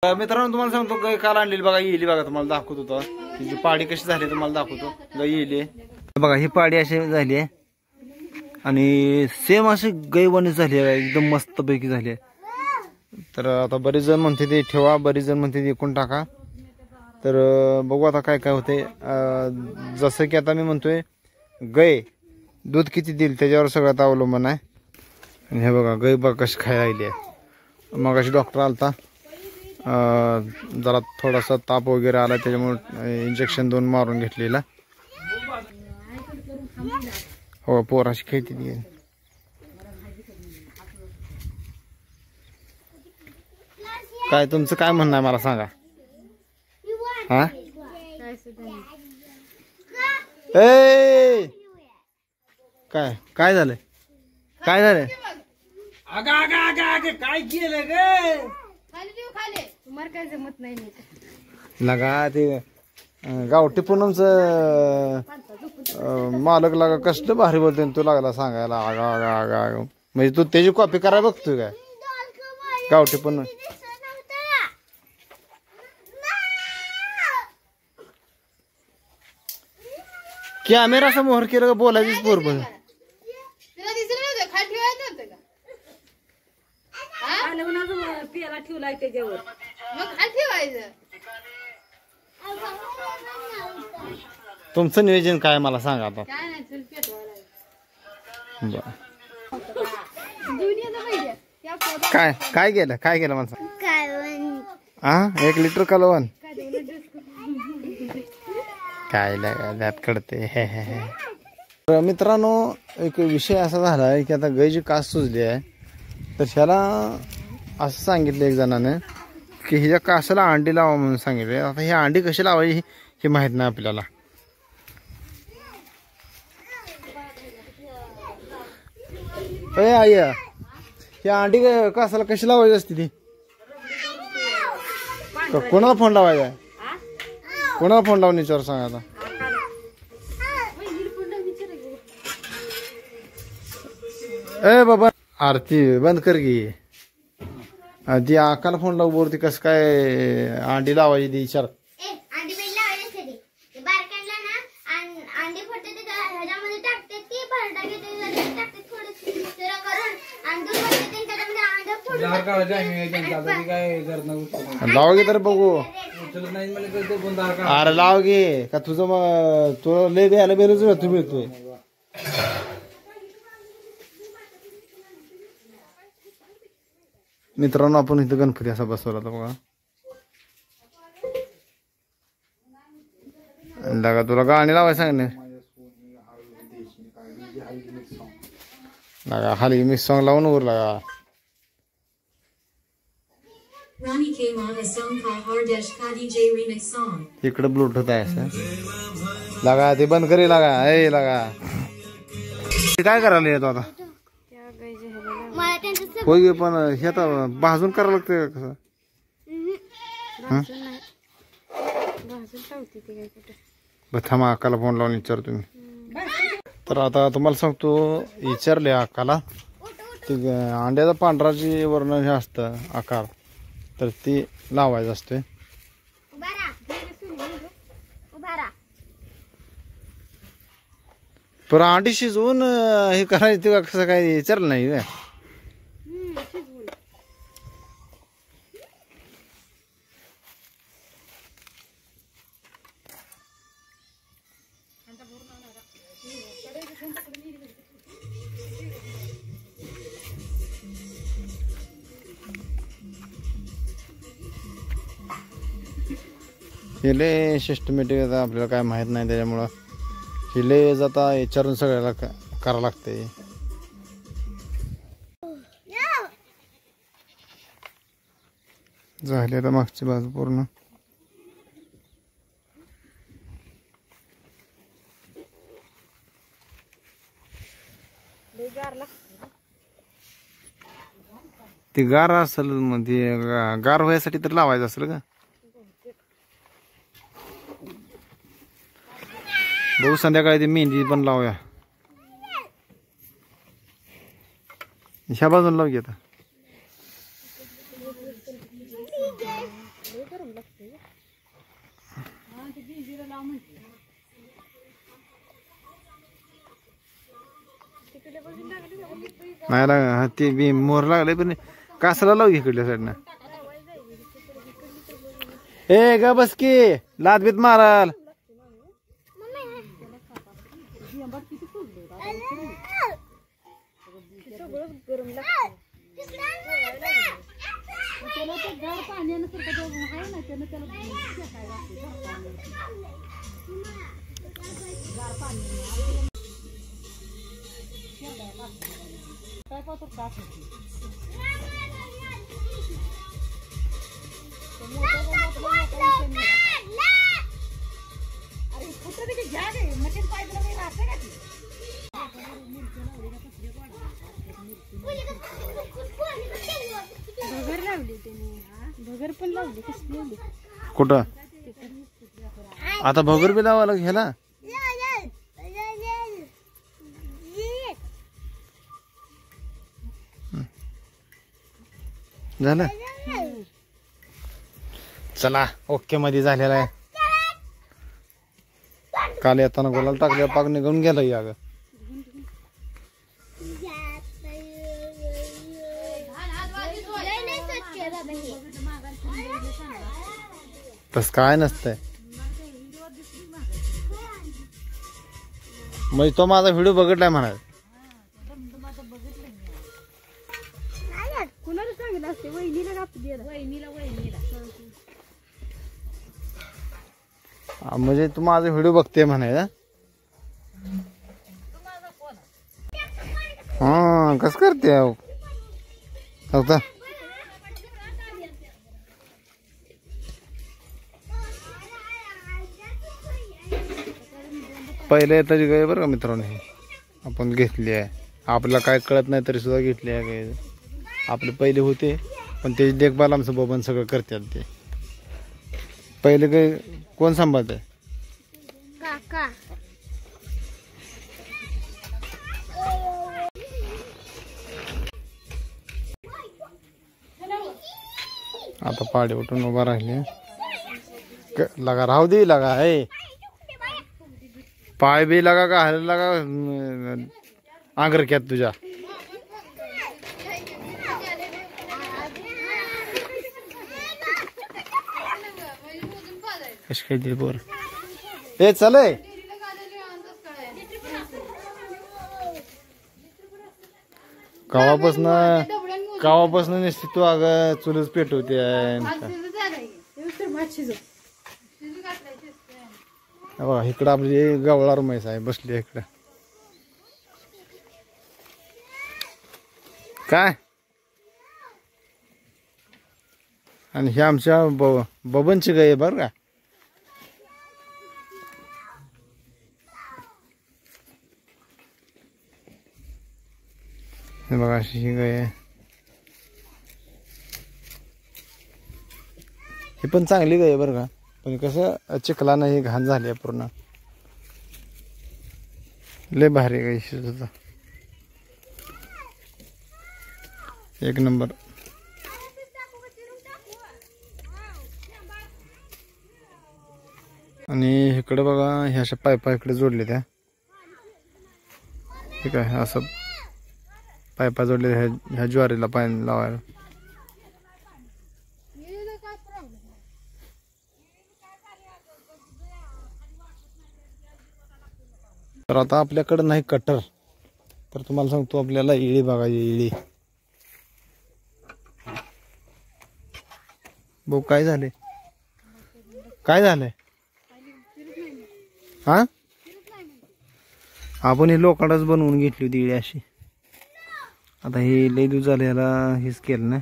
मित्रांनो तुम्हाला सांगतो गाय काल आणलेली बघा, येली बघा, तुम्हाला दाखवत होतो तिची पाडी कशी झाली तुम्हाला दाखवतो. गाय येली बघा, ही पाडी अशी झाली आहे आणि सेम अशी गायवानी झाली आहे, एकदम मस्त पैकी झाली आहे. तर आता बरेच जण म्हणते ते ठेवा, बरेच जण म्हणते ते विकून टाका. तर बघू आता काय काय होते. जसं की आता मी म्हणतोय गाय दूध किती देईल त्याच्यावर सगळ्यात अवलंबून आहे. आणि हे बघा गाय बघा कशी खायला लागली आहे. मग अशी डॉक्टर आलता, जरा थोडासा ताप वगैरे आला त्याच्यामुळे इंजेक्शन 2 मारून घेतलेला. हो पोराशी खेळती ती. काय तुमचं काय म्हणणं आहे मला सांगा. हा ए काय काय झालंय, काय झालंय? काय केलं ग लगा ते गावठी पूनमच मालक लागा कष्ट भारी बोलते तू लागला सांगायला. आगा आगा आगा आगा म्हणजे तू त्याची कॉपी करायला बघतोय काय? गावठी पूनम कॅमेरा समोर केलं बोलायचीच पोर पण ठेवलाय त्याच्यावर तुमचं नियोजन काय मला सांगा आता. काय काय केलं, काय केलं मला सांग. हा 1 लिटर कालवण काय त्यात कळते. मित्रांनो एक विषय असा झाला आहे की आता गायची कास सुजली आहे. तर ह्याला असं सांगितलं एक जणाने की हिच्या कासाला अंडी लावा म्हणून सांगितले. आता ही अंडी कशी लावायची हे माहित नाही आपल्याला. अरे आई ही अंडी कासाला कशी लावायची असते ती? कोणाला फोन लावायचा, कोणाला फोन लावून विचार सांगा आता. ए बाबा आरती बंद कर की. ती आकाला फोन लावू बोलते कसं काय अंडी लावायची ती विचार. लाव गे तर बघू. अरे लाव गे का तुझं मग तुला लय द्यायला बेरोज तू मिळतोय. मित्रांनो आपण इथं गणपती असा बसवला होता बघा. लगा तुला गाणी लावायला सांगणे लगा हाली मिक्स सॉंग लावून वर लगा. इकडे ब्लूटूथ आहे असं लगा ते बंद करी लागा. ए लागा काय करायला येतो आता होय पण हे आता भाजून करावं लागतं कसं. थांबा अक्काला फोन लावून विचार तुम्ही. तर आता तुम्हाला सांगतो विचारले अक्काला ती अंड्याचा पांढरा जी वर्ण हे असतं आकार तर ती लावायचं असते. पण अंडी शिजवून हे करायचं कसं काय विचारलं नाही काय. हिले सिस्टमॅटिक आता आपल्याला काय माहित नाही त्याच्यामुळं हिले जाता विचारून सगळ्याला करावं लागते. झाली आता मागची बाजू पूर्ण. ती गार असेल म्हणजे गार व्हायसाठी तर लावायचं असेल का. बघू संध्याकाळी ती मेहंदी पण लावूया. ह्या बाजून लावू की आता. नाही लाग ते बी मोर लागले पण कासाला लावू इकडल्या साईडनं. ए ग बस की लाद बीत माराल. कुठं आता भगर बी लावा लाग ह्याला. झालं चला ओके मध्ये झालेला आहे. काल येताना गोलाला टाकल्या पाक निघून गेला अगं. तस काय नसतंय. म्हणजे तो माझा व्हिडिओ बघितलाय म्हणाल. म्हणजे तू माझा व्हिडिओ बघते म्हणाय. हा कस करते होता. पहिले येताची गाय बरं का मित्रांनो, हे आपण घेतली आहे. आपल्याला काय कळत नाही तरी सुद्धा घेतली आहे गाय. आपले पहिले होते पण त्याची देखभाल आमचं बबन सगळं करतात. ते पहिले गाय कोण सांभाळते? काका. आता पाडी उठून उभा राहिले. लगा राहू दे लगा आहे. पाय बी लगा का हल लगा आंगर क्या तुझ्या. कश काय दिली बोर. ए चले कावापासून निश्चित तू अगं चुलच पेटवते. इकडं आपली गवळार म्हैस आहे बसली इकडं. काय आणि हे आमच्या बबनची गाय आहे बरं का. हे बघा अशी ही गाय आहे. ही पण चांगली गाय आहे बरं का. पण कसं चिखलानं ही घाण झाली आहे पूर्ण. लय भारी गाय सुद्धा एक नंबर. आणि इकडे बघा ह्या अशा पायपा इकडे जोडले त्या. ठीक आहे असं पायपा जोडले ह्या ज्वारीला पाणी लावायला. तर आता आपल्याकडे नाही कटर, तर तुम्हाला सांगतो आपल्याला इळी बघा. इळी भाऊ काय झाले, काय झालंय? हा आपण ही लोखंडच बनवून घेतली होती इळी अशी. आता हे लय दिवस झाले ह्याला हेच केलं ना.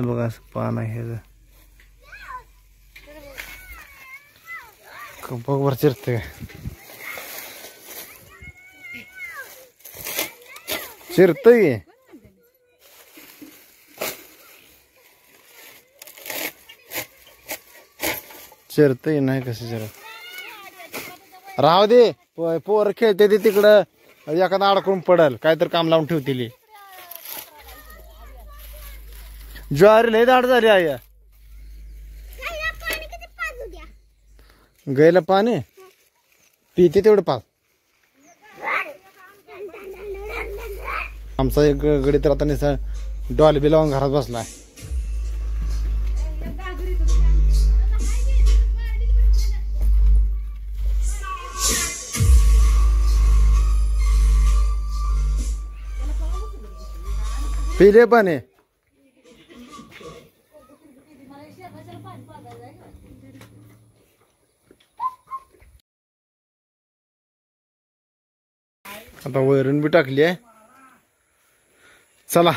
बघा असं पान आहे ह्याचं. बघ चिरते चिरतय. चिरतय नाही कसं चिरत. राहू दे पोर खेळते ते तिकडं. एखादा अडकून पडल काय तर काम लावून ठेवतील. ज्वारी लय दाट झाली आहे. गायला पाणी पिते तेवढं पाच. आमचा एक गडी तर आता निसा डॉलबी लावून घरात बसलाय. पिले पाणी. आता वैरण बी टाकली आहे. चला